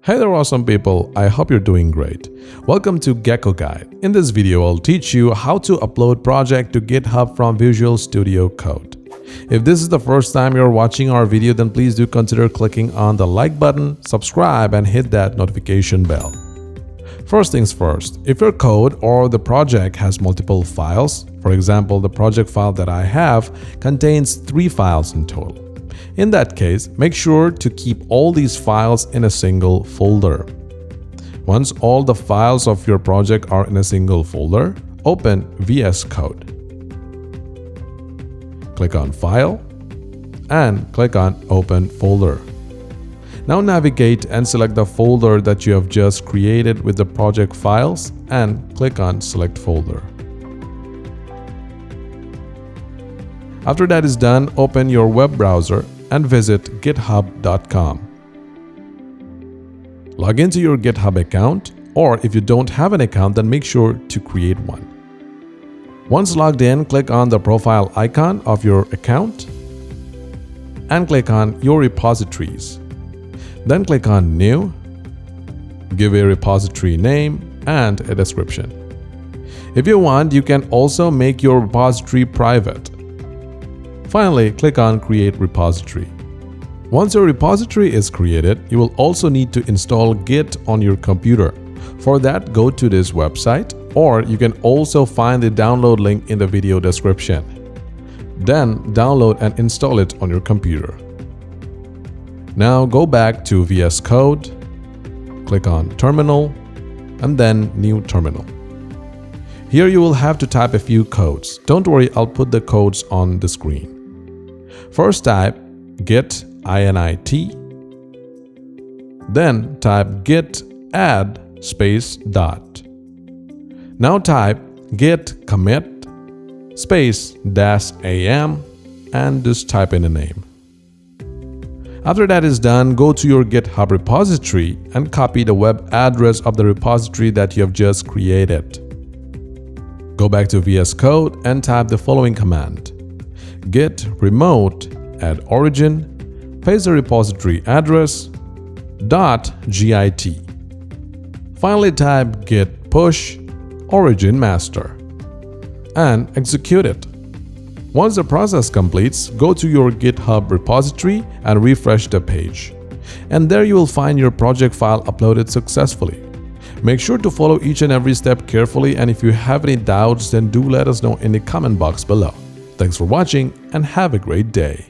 Hey there awesome people, I hope you're doing great. Welcome to Gecko Guide. In this video, I'll teach you how to upload project to GitHub from Visual Studio Code. If this is the first time you're watching our video, then please do consider clicking on the like button, subscribe and hit that notification bell. First things first, if your code or the project has multiple files, for example, the project file that I have contains 3 files in total. In that case, make sure to keep all these files in a single folder. Once all the files of your project are in a single folder, open VSCode. Click on File and click on Open Folder. Now navigate and select the folder that you have just created with the project files and click on Select Folder. After that is done, open your web browser and visit github.com. Log into your GitHub account, or if you don't have an account, then make sure to create one. Once logged in, click on the profile icon of your account and click on Your Repositories. Then click on New, give a repository name and a description. If you want, you can also make your repository private. Finally, click on Create Repository. Once your repository is created, you will also need to install Git on your computer. For that, go to this website, or you can also find the download link in the video description. Then download and install it on your computer. Now go back to VS Code, click on Terminal, and then New Terminal. Here you will have to type a few codes. Don't worry, I'll put the codes on the screen. First type git init, then type git add space dot. Now type git commit space dash am and just type in a name. After that is done, go to your GitHub repository and copy the web address of the repository that you have just created. Go back to VS Code and type the following command: git remote add origin, paste the repository address, .git. Finally type git push origin master and execute it. Once the process completes, go to your GitHub repository and refresh the page. And there you will find your project file uploaded successfully. Make sure to follow each and every step carefully, and if you have any doubts, then do let us know in the comment box below. Thanks for watching and have a great day.